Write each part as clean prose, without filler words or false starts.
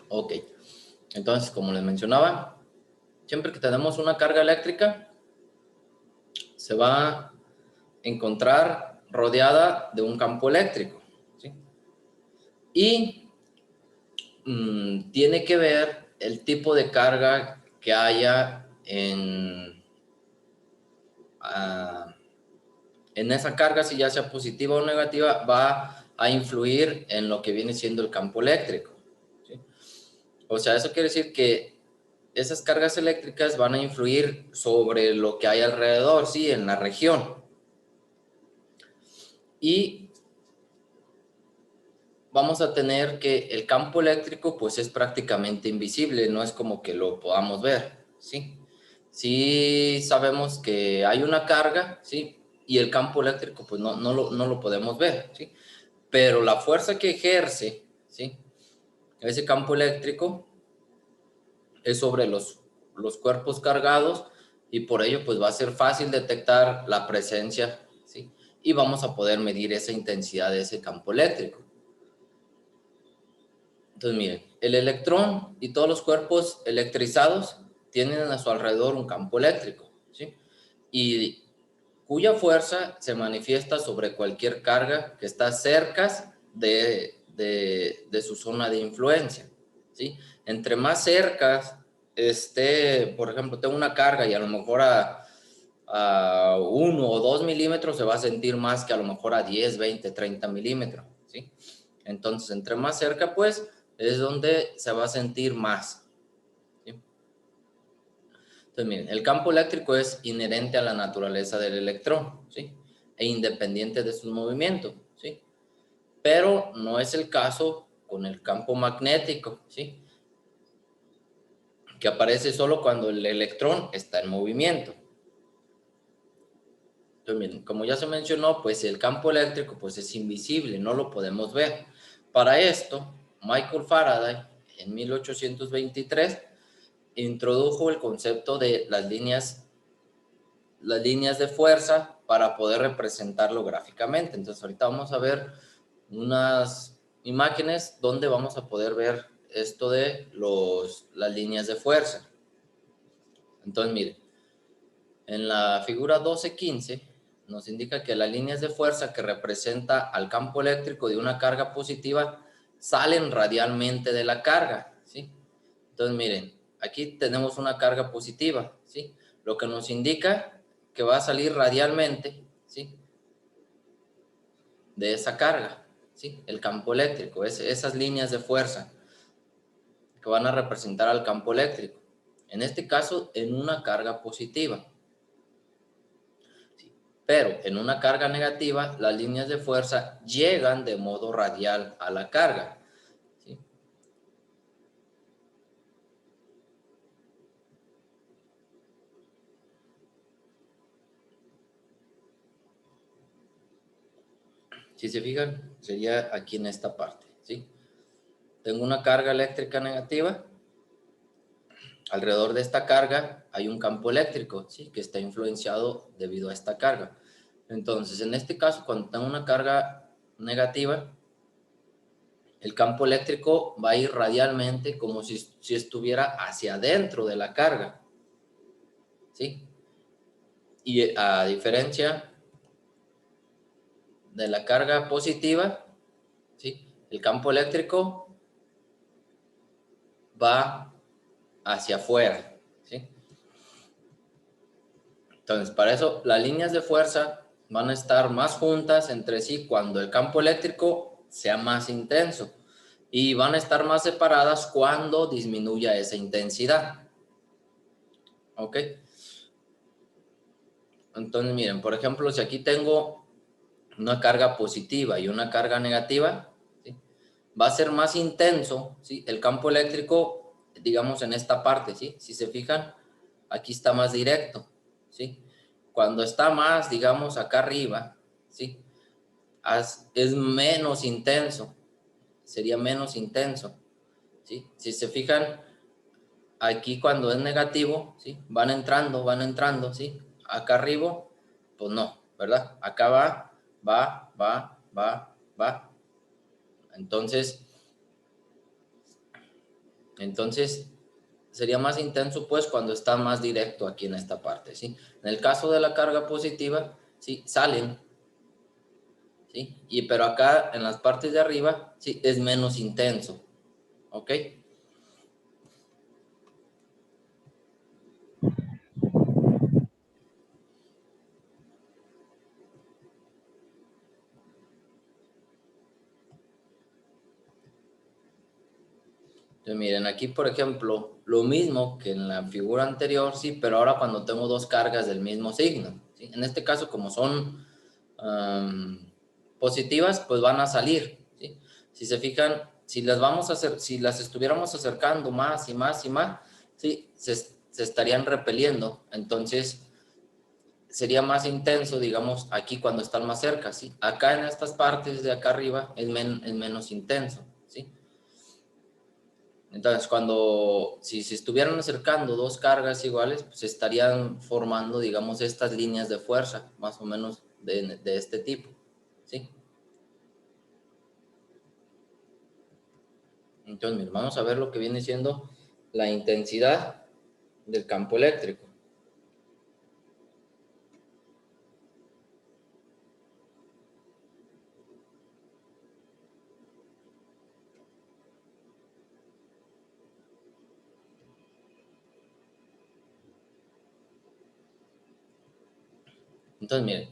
Ok, entonces, como les mencionaba, siempre que tenemos una carga eléctrica, se va a encontrar rodeada de un campo eléctrico, ¿sí? Y tiene que ver el tipo de carga que haya en esa carga, si ya sea positiva o negativa, va a influir en lo que viene siendo el campo eléctrico, ¿sí? O sea, eso quiere decir que esas cargas eléctricas van a influir sobre lo que hay alrededor, sí, en la región. Y vamos a tener que el campo eléctrico pues es prácticamente invisible, no es como que lo podamos ver, ¿sí? Sí sabemos que hay una carga, ¿sí? Y el campo eléctrico pues no lo podemos ver, ¿sí? Pero la fuerza que ejerce, ¿sí? Ese campo eléctrico es sobre los cuerpos cargados y por ello pues va a ser fácil detectar la presencia, ¿sí? Y vamos a poder medir esa intensidad de ese campo eléctrico. Entonces, miren, el electrón y todos los cuerpos electrizados tienen a su alrededor un campo eléctrico, ¿sí? Y cuya fuerza se manifiesta sobre cualquier carga que está cerca de su zona de influencia, ¿sí? Entre más cerca esté, por ejemplo, tengo una carga y a lo mejor a 1 o 2 milímetros se va a sentir más que a lo mejor a 10, 20, 30 milímetros, ¿sí? Entonces, entre más cerca, pues, es donde se va a sentir más, ¿sí? Entonces, miren, el campo eléctrico es inherente a la naturaleza del electrón, ¿sí? E independiente de sus movimientos, ¿sí? Pero no es el caso con el campo magnético, ¿sí? Que aparece solo cuando el electrón está en movimiento. Entonces, miren, como ya se mencionó, pues el campo eléctrico pues es invisible, no lo podemos ver. Para esto, Michael Faraday, en 1823, introdujo el concepto de las líneas de fuerza para poder representarlo gráficamente. Entonces, ahorita vamos a ver unas imágenes donde vamos a poder ver esto de las líneas de fuerza. Entonces, miren, en la figura 12.15 nos indica que las líneas de fuerza que representa al campo eléctrico de una carga positiva salen radialmente de la carga, ¿sí? Entonces, miren, aquí tenemos una carga positiva, ¿sí? Lo que nos indica que va a salir radialmente, ¿sí? De esa carga, ¿sí? El campo eléctrico, esas líneas de fuerza que van a representar al campo eléctrico. En este caso, en una carga positiva. Pero en una carga negativa, las líneas de fuerza llegan de modo radial a la carga, ¿sí? Si se fijan, sería aquí en esta parte, ¿sí? Tengo una carga eléctrica negativa. Alrededor de esta carga hay un campo eléctrico, ¿sí? Que está influenciado debido a esta carga. Entonces, en este caso, cuando tengo una carga negativa, el campo eléctrico va a ir radialmente como si estuviera hacia adentro de la carga, ¿sí? Y a diferencia de la carga positiva, ¿sí? El campo eléctrico va hacia afuera, ¿sí? Entonces, para eso, las líneas de fuerza van a estar más juntas entre sí cuando el campo eléctrico sea más intenso y van a estar más separadas cuando disminuya esa intensidad, ¿ok? Entonces, miren, por ejemplo, si aquí tengo una carga positiva y una carga negativa, ¿sí? Va a ser más intenso, ¿sí? El campo eléctrico, digamos, en esta parte, ¿sí? Si se fijan, aquí está más directo, ¿sí? Cuando está más, digamos, acá arriba, ¿sí? Es menos intenso, sería menos intenso, ¿sí? Si se fijan, aquí cuando es negativo, ¿sí? Van entrando, ¿sí? Acá arriba, pues no, ¿verdad? Acá va. Entonces, Entonces, sería más intenso pues cuando está más directo aquí en esta parte, ¿sí? En el caso de la carga positiva, ¿sí? Salen, ¿sí? Pero acá en las partes de arriba, ¿sí? Es menos intenso, ¿ok? Entonces, miren, aquí, por ejemplo, lo mismo que en la figura anterior, sí, pero ahora cuando tengo dos cargas del mismo signo, ¿sí? En este caso, como son positivas, pues van a salir, ¿sí? Si se fijan, si las vamos a hacer, si las estuviéramos acercando más y más y más, ¿sí? Se estarían repeliendo. Entonces, sería más intenso, digamos, aquí cuando están más cerca, ¿sí? Acá en estas partes de acá arriba es menos intenso, ¿sí? Entonces, si se estuvieran acercando dos cargas iguales, pues estarían formando, digamos, estas líneas de fuerza, más o menos de este tipo, ¿sí? Entonces, miren, vamos a ver lo que viene siendo la intensidad del campo eléctrico. Entonces, miren,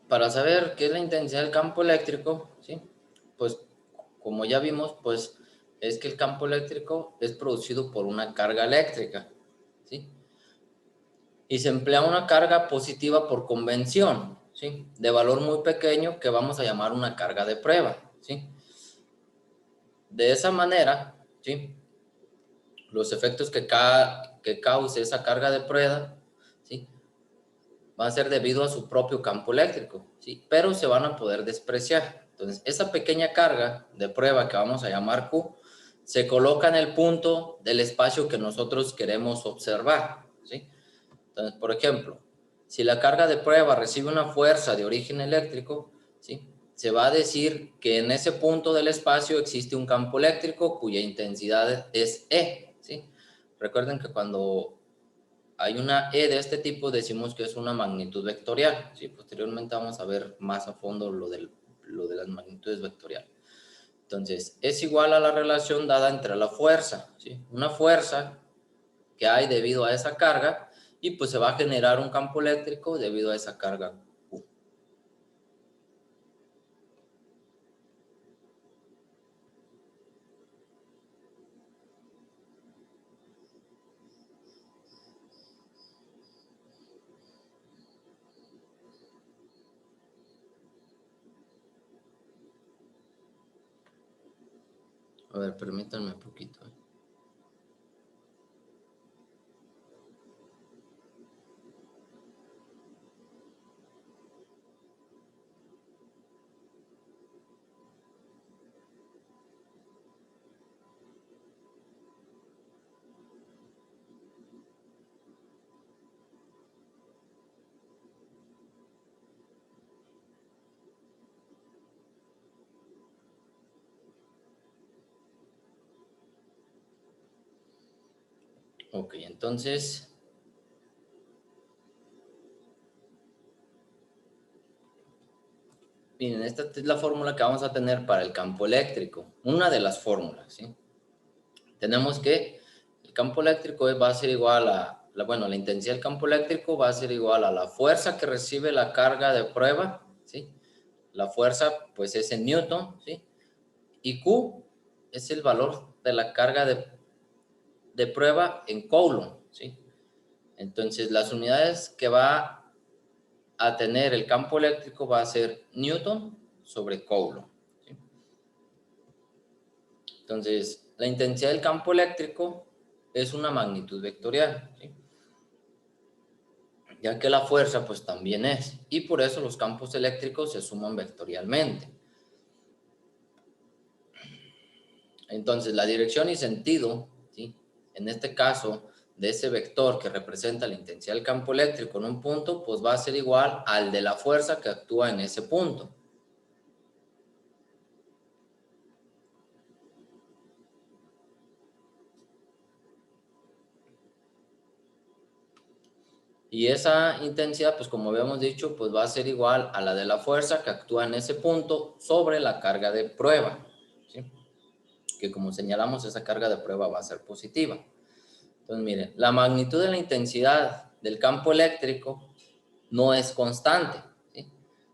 para saber qué es la intensidad del campo eléctrico, ¿sí? Pues, como ya vimos, pues es que el campo eléctrico es producido por una carga eléctrica, ¿sí? Y se emplea una carga positiva por convención, ¿sí? De valor muy pequeño que vamos a llamar una carga de prueba, ¿sí? De esa manera, ¿sí? Los efectos que cause esa carga de prueba, ¿sí? Va a ser debido a su propio campo eléctrico, ¿sí? Pero se van a poder despreciar. Entonces, esa pequeña carga de prueba que vamos a llamar Q, se coloca en el punto del espacio que nosotros queremos observar, ¿sí? Entonces, por ejemplo, si la carga de prueba recibe una fuerza de origen eléctrico, ¿sí? Se va a decir que en ese punto del espacio existe un campo eléctrico cuya intensidad es E, ¿sí? Recuerden que cuando hay una E de este tipo decimos que es una magnitud vectorial, ¿sí? Posteriormente vamos a ver más a fondo lo de las magnitudes vectoriales. Entonces, es igual a la relación dada entre la fuerza, ¿sí? Una fuerza que hay debido a esa carga y pues se va a generar un campo eléctrico debido a esa carga Q. A ver, permítanme un poquito. Ok, entonces, miren, esta es la fórmula que vamos a tener para el campo eléctrico. Una de las fórmulas, ¿sí? Tenemos que el campo eléctrico va a ser igual bueno, la intensidad del campo eléctrico va a ser igual a la fuerza que recibe la carga de prueba, ¿sí? La fuerza, pues, es en Newton, ¿sí? Y Q es el valor de la carga de prueba en Coulomb, ¿sí? Entonces, las unidades que va a tener el campo eléctrico va a ser Newton sobre Coulomb, ¿sí? Entonces, la intensidad del campo eléctrico es una magnitud vectorial, ¿sí? Ya que la fuerza pues también es, y por eso los campos eléctricos se suman vectorialmente. Entonces, la dirección y sentido, ¿sí? En este caso, de ese vector que representa la intensidad del campo eléctrico en un punto, pues va a ser igual al de la fuerza que actúa en ese punto. Y esa intensidad, pues como habíamos dicho, pues va a ser igual a la de la fuerza que actúa en ese punto sobre la carga de prueba, ¿sí? Que como señalamos, esa carga de prueba va a ser positiva. Entonces, miren, la magnitud de la intensidad del campo eléctrico no es constante, ¿sí?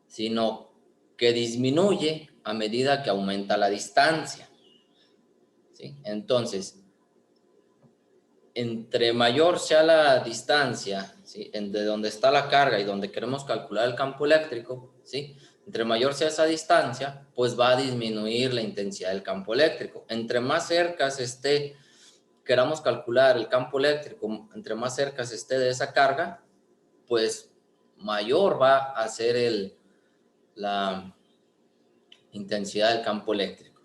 Sino que disminuye a medida que aumenta la distancia, ¿sí? Entonces, entre mayor sea la distancia, ¿sí? De donde está la carga y donde queremos calcular el campo eléctrico, ¿sí? Entre mayor sea esa distancia, pues va a disminuir la intensidad del campo eléctrico. Entre más cerca esté, queramos calcular el campo eléctrico, entre más cerca esté de esa carga, pues mayor va a ser la intensidad del campo eléctrico.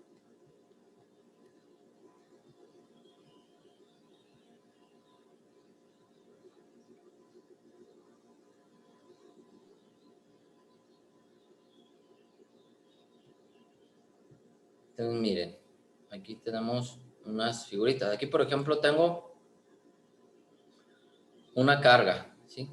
Entonces, miren, aquí tenemos unas figuritas. Aquí, por ejemplo, tengo una carga, ¿sí?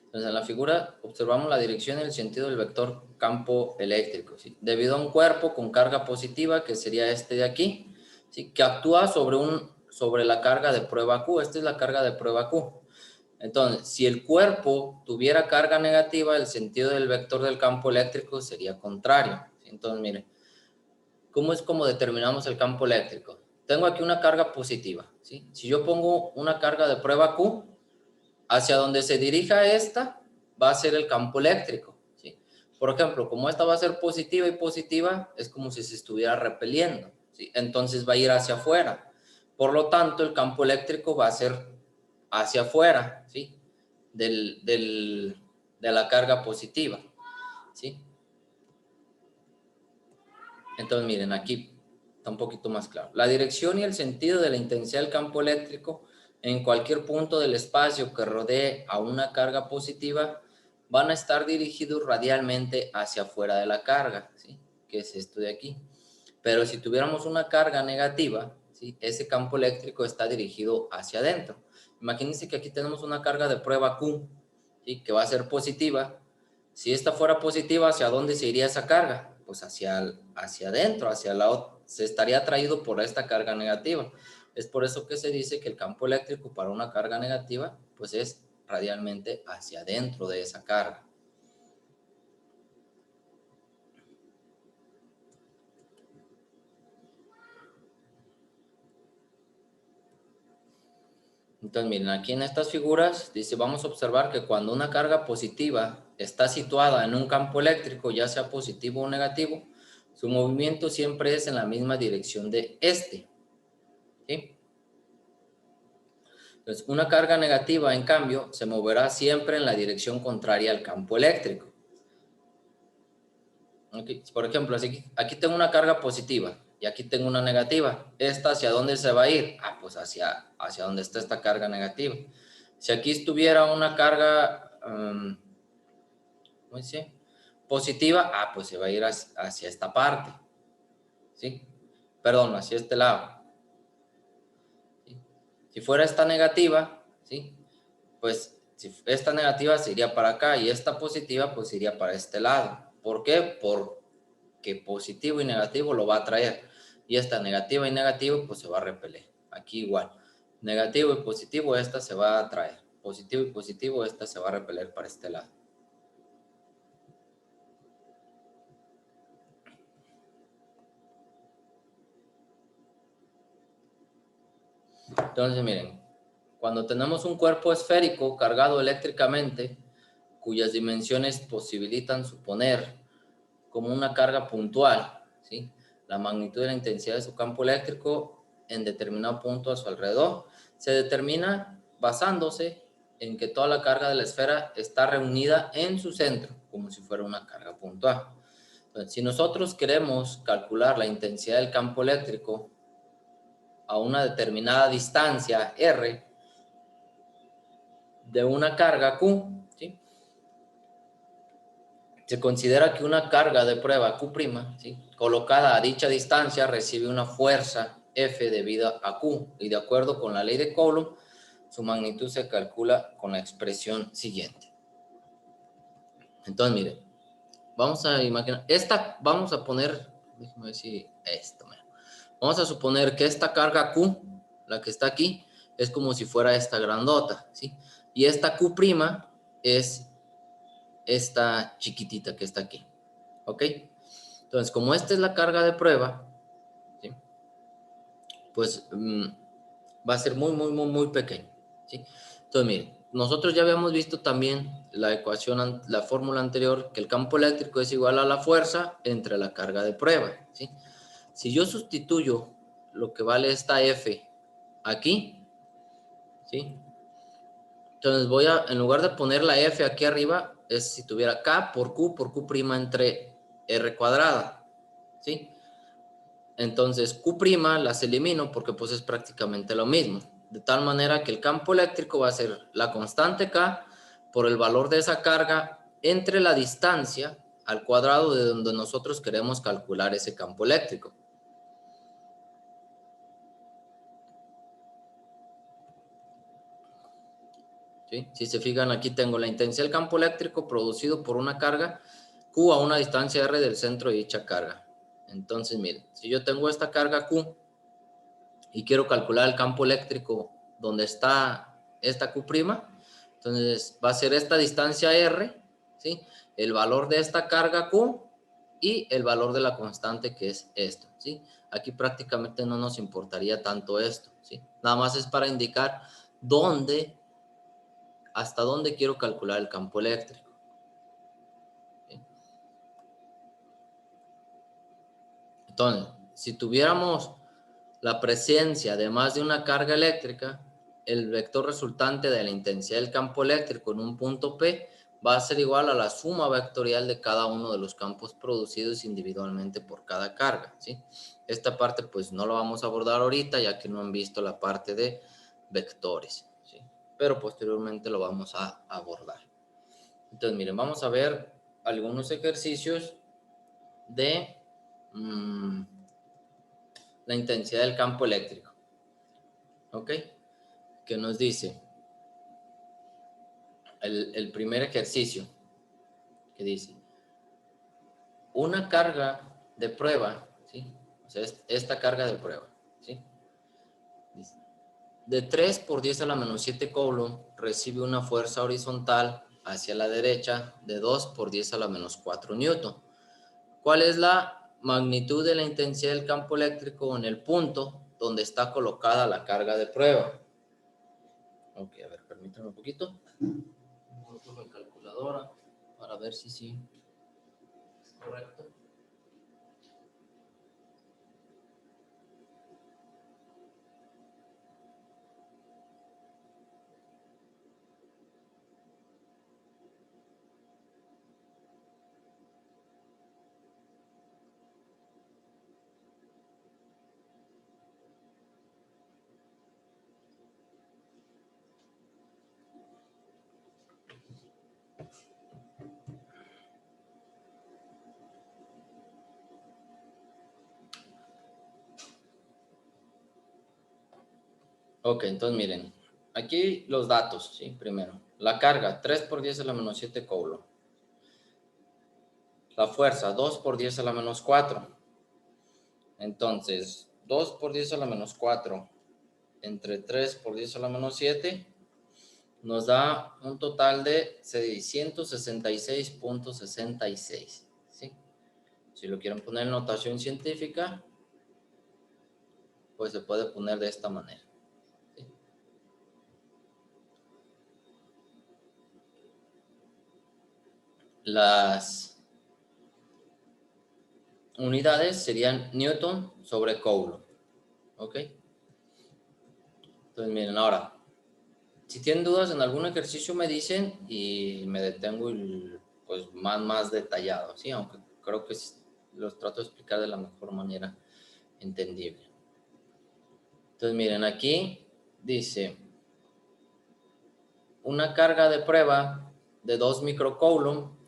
Entonces, en la figura observamos la dirección y el sentido del vector campo eléctrico, ¿sí? Debido a un cuerpo con carga positiva, que sería este de aquí, ¿sí? Que actúa sobre la carga de prueba Q. Esta es la carga de prueba Q. Entonces, si el cuerpo tuviera carga negativa, el sentido del vector del campo eléctrico sería contrario, ¿sí? Entonces, miren, ¿cómo es como determinamos el campo eléctrico? Tengo aquí una carga positiva, ¿sí? Si yo pongo una carga de prueba Q, hacia donde se dirija esta, va a ser el campo eléctrico, ¿sí? Por ejemplo, como esta va a ser positiva y positiva, es como si se estuviera repeliendo, ¿sí? Entonces va a ir hacia afuera. Por lo tanto, el campo eléctrico va a ser hacia afuera, ¿sí? De la carga positiva, ¿sí? Entonces, miren, aquí está un poquito más claro. La dirección y el sentido de la intensidad del campo eléctrico en cualquier punto del espacio que rodee a una carga positiva van a estar dirigidos radialmente hacia afuera de la carga, ¿sí? Que es esto de aquí. Pero si tuviéramos una carga negativa, ¿sí? Ese campo eléctrico está dirigido hacia adentro. Imagínense que aquí tenemos una carga de prueba Q, ¿sí? Que va a ser positiva. Si esta fuera positiva, ¿hacia dónde se iría esa carga? Pues hacia adentro, hacia se estaría atraído por esta carga negativa. Es por eso que se dice que el campo eléctrico para una carga negativa, pues es radialmente hacia adentro de esa carga. Entonces, miren, aquí en estas figuras dice, vamos a observar que cuando una carga positiva está situada en un campo eléctrico, ya sea positivo o negativo, su movimiento siempre es en la misma dirección de este, ¿sí? Entonces, una carga negativa, en cambio, se moverá siempre en la dirección contraria al campo eléctrico. Okay. Por ejemplo, aquí tengo una carga positiva y aquí tengo una negativa. ¿Esta hacia dónde se va a ir? Ah, pues hacia donde está esta carga negativa. Si aquí estuviera una carga, ¿cómo dice? Positiva, ah, pues se va a ir hacia esta parte, ¿sí? Perdón, hacia este lado. ¿Sí? Si fuera esta negativa, ¿sí? Pues si esta negativa se iría para acá y esta positiva pues iría para este lado. ¿Por qué? Porque positivo y negativo lo va a traer y esta negativa y negativo pues se va a repeler. Aquí igual, negativo y positivo esta se va a traer, positivo y positivo esta se va a repeler para este lado. Entonces miren, cuando tenemos un cuerpo esférico cargado eléctricamente, cuyas dimensiones posibilitan suponer como una carga puntual, ¿sí? La magnitud de la intensidad de su campo eléctrico en determinado punto a su alrededor se determina basándose en que toda la carga de la esfera está reunida en su centro, como si fuera una carga puntual. Entonces, si nosotros queremos calcular la intensidad del campo eléctrico a una determinada distancia R de una carga Q, ¿sí? Se considera que una carga de prueba Q', ¿sí? Colocada a dicha distancia recibe una fuerza F debido a Q y de acuerdo con la ley de Coulomb su magnitud se calcula con la expresión siguiente. Entonces, miren, vamos a imaginar, vamos a poner, déjame ver si esto, vamos a suponer que esta carga Q, la que está aquí, es como si fuera esta grandota, ¿sí? Y esta Q' es esta chiquitita que está aquí, ¿ok? Entonces, como esta es la carga de prueba, ¿sí? Pues va a ser muy pequeño, ¿sí? Entonces, miren, nosotros ya habíamos visto también la ecuación, la fórmula anterior, que el campo eléctrico es igual a la fuerza entre la carga de prueba, ¿sí? Si yo sustituyo lo que vale esta F aquí, ¿sí? Entonces en lugar de poner la F aquí arriba, es si tuviera K por Q entre R cuadrada, ¿sí? Entonces Q' las elimino porque pues es prácticamente lo mismo. De tal manera que el campo eléctrico va a ser la constante K por el valor de esa carga entre la distancia al cuadrado de donde nosotros queremos calcular ese campo eléctrico. ¿Sí? Si se fijan, aquí tengo la intensidad del campo eléctrico producido por una carga Q a una distancia R del centro de dicha carga. Entonces, miren, si yo tengo esta carga Q y quiero calcular el campo eléctrico donde está esta Q', entonces va a ser esta distancia R, ¿sí? El valor de esta carga Q y el valor de la constante que es esto, ¿sí? Aquí prácticamente no nos importaría tanto esto, ¿sí? Nada más es para indicar hasta dónde quiero calcular el campo eléctrico. ¿Sí? Entonces, si tuviéramos la presencia de más de una carga eléctrica, el vector resultante de la intensidad del campo eléctrico en un punto P va a ser igual a la suma vectorial de cada uno de los campos producidos individualmente por cada carga, ¿sí? Esta parte pues no lo vamos a abordar ahorita ya que no han visto la parte de vectores, ¿sí? Pero posteriormente lo vamos a abordar. Entonces miren, vamos a ver algunos ejercicios de la intensidad del campo eléctrico, ¿ok? Que nos dice el primer ejercicio, que dice una carga de prueba, ¿sí? O sea, esta carga de prueba, ¿sí? Dice, de 3 por 10 a la menos 7 coulomb recibe una fuerza horizontal hacia la derecha de 2 por 10 a la menos 4 newton. ¿Cuál es la magnitud de la intensidad del campo eléctrico en el punto donde está colocada la carga de prueba? Ok, a ver, permítanme un poquito. Uso mi calculadora para ver si sí es correcto. Ok, entonces miren, aquí los datos, ¿sí? Primero, la carga, 3 por 10 a la menos 7 coulomb. La fuerza, 2 por 10 a la menos 4. Entonces, 2 por 10 a la menos 4 entre 3 por 10 a la menos 7 nos da un total de 666.66, ¿sí? Si lo quieren poner en notación científica, pues se puede poner de esta manera. Las unidades serían Newton sobre Coulomb, ¿ok? Entonces miren, ahora, si tienen dudas en algún ejercicio me dicen y me detengo y pues más detallado, ¿sí? Aunque creo que los trato de explicar de la mejor manera entendible. Entonces miren, aquí dice una carga de prueba de 2 microcoulomb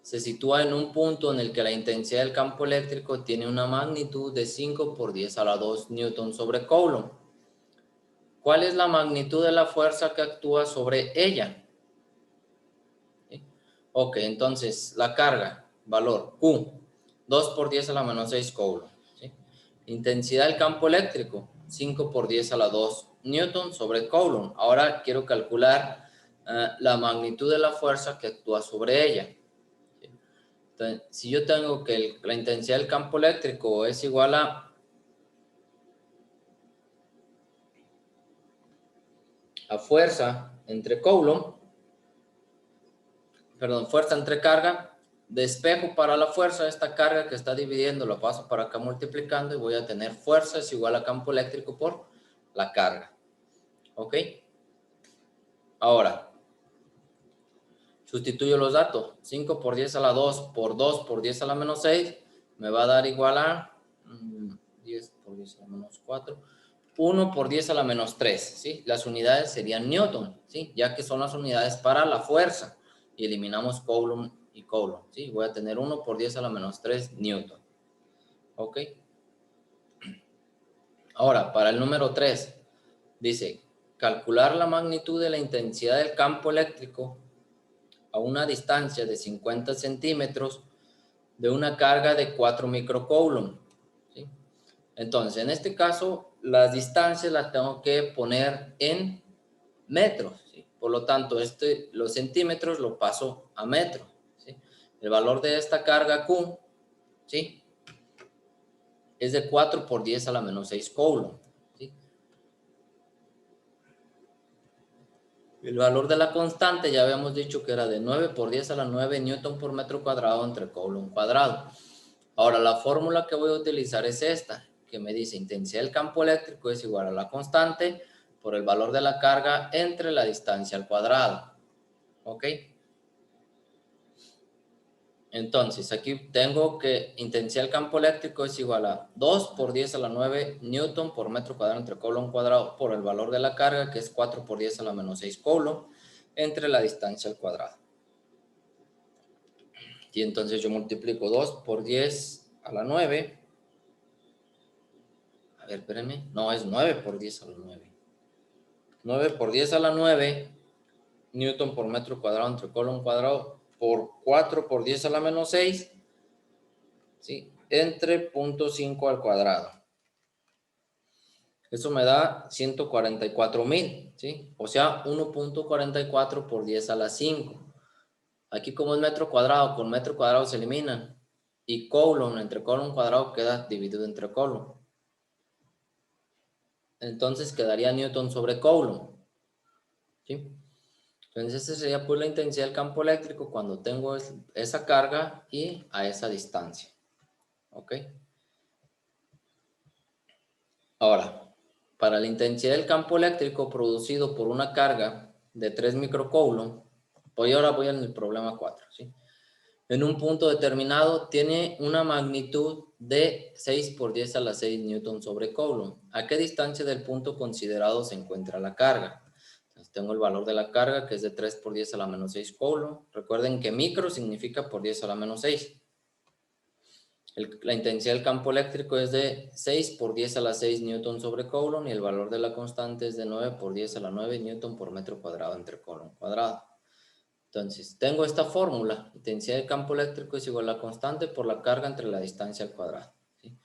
se sitúa en un punto en el que la intensidad del campo eléctrico tiene una magnitud de 5 por 10 a la 2 newton sobre coulomb. ¿Cuál es la magnitud de la fuerza que actúa sobre ella? ¿Sí? Ok, entonces la carga, valor Q, 2 por 10 a la menos 6 coulomb. ¿Sí? Intensidad del campo eléctrico, 5 por 10 a la 2 newton sobre coulomb. Ahora quiero calcular la magnitud de la fuerza que actúa sobre ella. ¿Sí? Entonces, si yo tengo que la intensidad del campo eléctrico es igual a fuerza entre coulomb, perdón, fuerza entre carga, despejo para la fuerza, esta carga que está dividiendo lo paso para acá multiplicando y voy a tener fuerza es igual a campo eléctrico por la carga. ¿Ok? Ahora, sustituyo los datos. 5 por 10 a la 2 por 10 a la menos 6 me va a dar igual a 10 por 10 a la menos 4. 1 por 10 a la menos 3, ¿sí? Las unidades serían newton, ¿sí? Ya que son las unidades para la fuerza. Y eliminamos coulomb y coulomb, ¿sí? Voy a tener 1 por 10 a la menos 3 newton. ¿Ok? Ahora, para el número 3, dice, calcular la magnitud de la intensidad del campo eléctrico a una distancia de 50 centímetros de una carga de 4 microcoulomb, ¿sí? Entonces, en este caso, las distancias las tengo que poner en metros, ¿sí? Por lo tanto, los centímetros lo paso a metros, ¿sí? El valor de esta carga Q, ¿sí? Es de 4 por 10 a la menos 6 coulomb, ¿sí? El valor de la constante ya habíamos dicho que era de 9 por 10 a la 9 newton por metro cuadrado entre coulomb cuadrado. Ahora, la fórmula que voy a utilizar es esta, que me dice intensidad del campo eléctrico es igual a la constante por el valor de la carga entre la distancia al cuadrado. ¿Ok? Entonces, aquí tengo que intensidad del campo eléctrico es igual a 2 por 10 a la 9 newton por metro cuadrado entre coulomb cuadrado por el valor de la carga, que es 4 por 10 a la menos 6 coulomb, entre la distancia al cuadrado. Y entonces yo multiplico 2 por 10 a la 9. A ver, espérenme. No, es 9 por 10 a la 9. 9 por 10 a la 9 newton por metro cuadrado entre coulomb cuadrado por 4 por 10 a la menos 6, ¿sí? Entre 0.5 al cuadrado. Eso me da 144,000, ¿sí? O sea, 1.44 por 10 a la 5. Aquí como es metro cuadrado, con metro cuadrado se eliminan. Y coulomb entre coulomb cuadrado queda dividido entre coulomb. Entonces quedaría newton sobre coulomb, ¿sí? Entonces esa sería pues la intensidad del campo eléctrico cuando tengo esa carga y a esa distancia. ¿Ok? Ahora, para la intensidad del campo eléctrico producido por una carga de 3 microcoulomb, pues ahora voy en el problema 4, ¿sí? En un punto determinado tiene una magnitud de 6 por 10 a la 6 newton sobre coulomb. ¿A qué distancia del punto considerado se encuentra la carga? Entonces tengo el valor de la carga que es de 3 por 10 a la menos 6 coulomb. Recuerden que micro significa por 10 a la menos 6. La intensidad del campo eléctrico es de 6 por 10 a la 6 newton sobre coulomb y el valor de la constante es de 9 por 10 a la 9 newton por metro cuadrado entre coulomb cuadrado. Entonces, tengo esta fórmula. Intensidad del campo eléctrico es igual a la constante por la carga entre la distancia al cuadrado, ¿sí?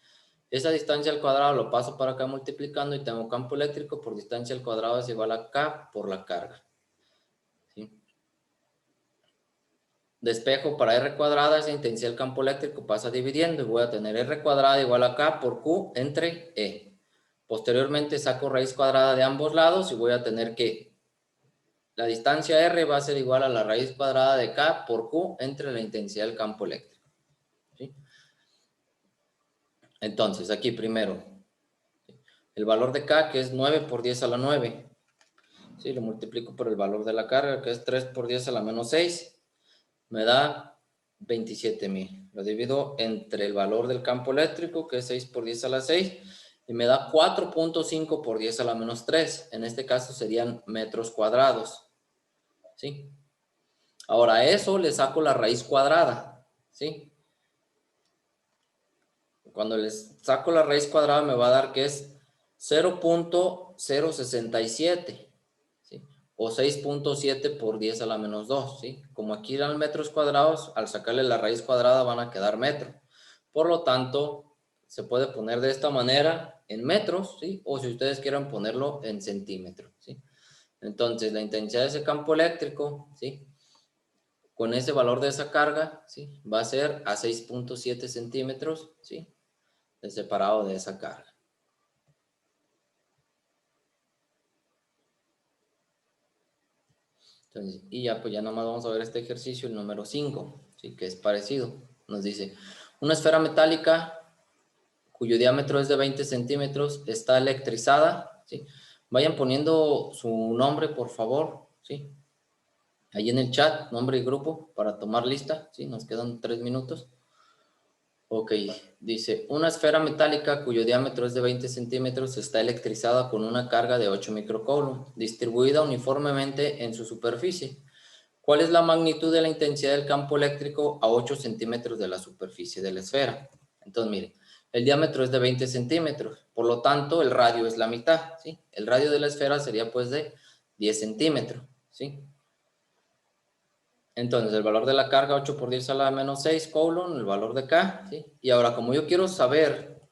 Esa distancia al cuadrado lo paso para acá multiplicando y tengo campo eléctrico por distancia al cuadrado es igual a K por la carga, ¿sí? Despejo para R cuadrada, esa intensidad del campo eléctrico pasa dividiendo y voy a tener R cuadrada igual a K por Q entre E. Posteriormente saco raíz cuadrada de ambos lados y voy a tener que la distancia R va a ser igual a la raíz cuadrada de K por Q entre la intensidad del campo eléctrico, ¿sí? Entonces, aquí primero, el valor de K, que es 9 por 10 a la 9. ¿Sí? Lo multiplico por el valor de la carga, que es 3 por 10 a la menos 6. Me da 27,000. Lo divido entre el valor del campo eléctrico, que es 6 por 10 a la 6. Y me da 4.5 por 10 a la menos 3. En este caso serían metros cuadrados, ¿sí? Ahora a eso le saco la raíz cuadrada, ¿sí? Cuando les saco la raíz cuadrada me va a dar que es 0.067, ¿sí? O 6.7 por 10 a la menos 2, ¿sí? Como aquí eran metros cuadrados, al sacarle la raíz cuadrada van a quedar metros. Por lo tanto, se puede poner de esta manera en metros, ¿sí? O si ustedes quieren ponerlo en centímetros, ¿sí? Entonces, la intensidad de ese campo eléctrico, ¿sí? Con ese valor de esa carga, ¿sí? Va a ser a 6.7 centímetros, ¿sí? De separado de esa carga. Entonces, y ya, pues ya nomás vamos a ver este ejercicio, el número 5, ¿sí? Que es parecido. Nos dice, una esfera metálica cuyo diámetro es de 20 centímetros está electrizada, ¿sí? Vayan poniendo su nombre, por favor, ¿sí? Ahí en el chat, nombre y grupo, para tomar lista, ¿sí? Nos quedan 3 minutos. Ok, dice, una esfera metálica cuyo diámetro es de 20 centímetros está electrizada con una carga de 8 microcoulomb, distribuida uniformemente en su superficie. ¿Cuál es la magnitud de la intensidad del campo eléctrico a 8 centímetros de la superficie de la esfera? Entonces, miren, el diámetro es de 20 centímetros, por lo tanto, el radio es la mitad, ¿sí? El radio de la esfera sería, pues, de 10 centímetros, ¿sí? Entonces, el valor de la carga, 8 por 10 a la menos 6 coulomb, el valor de K, ¿sí? Y ahora, como yo quiero saber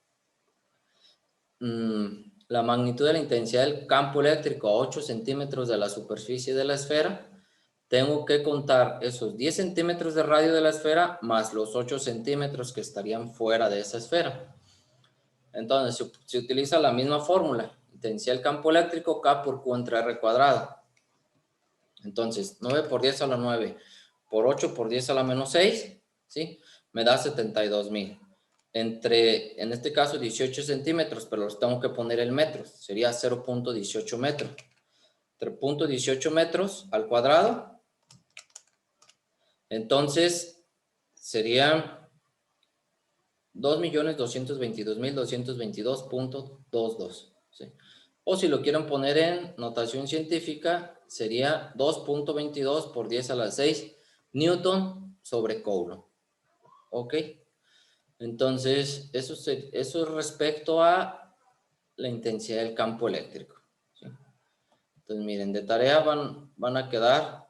la magnitud de la intensidad del campo eléctrico a 8 centímetros de la superficie de la esfera, tengo que contar esos 10 centímetros de radio de la esfera más los 8 centímetros que estarían fuera de esa esfera. Entonces, se utiliza la misma fórmula, intensidad del campo eléctrico, K por Q entre R cuadrado. Entonces, 9 por 10 a la 9 por 8 por 10 a la menos 6, ¿sí? Me da 72,000. En este caso, 18 centímetros, pero los tengo que poner en metros. Sería 0.18 metros. 3.18 metros al cuadrado. Entonces, serían 2.222.222.22, ¿sí? O si lo quieren poner en notación científica, sería 2.22 por 10 a la 6 Newton sobre Coulomb. ¿Ok? Entonces, eso es respecto a la intensidad del campo eléctrico, ¿sí? Entonces, miren, de tarea van a quedar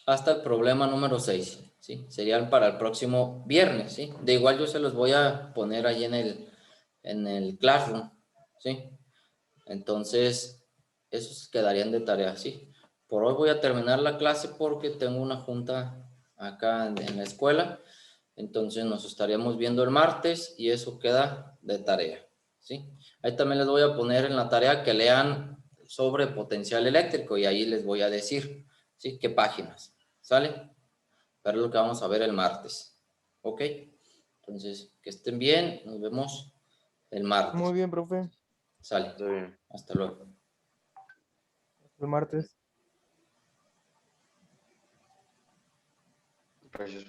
hasta el problema número 6, ¿sí? Serían para el próximo viernes, ¿sí? De igual yo se los voy a poner ahí en el Classroom, ¿sí? Entonces, esos quedarían de tarea, ¿sí? Por hoy voy a terminar la clase porque tengo una junta acá en la escuela. Entonces nos estaríamos viendo el martes y eso queda de tarea, ¿sí? Ahí también les voy a poner en la tarea que lean sobre potencial eléctrico y ahí les voy a decir, ¿sí? ¿Qué páginas? ¿Sale? Pero es lo que vamos a ver el martes, ¿ok? Entonces, que estén bien, nos vemos el martes. Muy bien, profe. Sale. Está bien. Hasta luego. El martes. Gracias.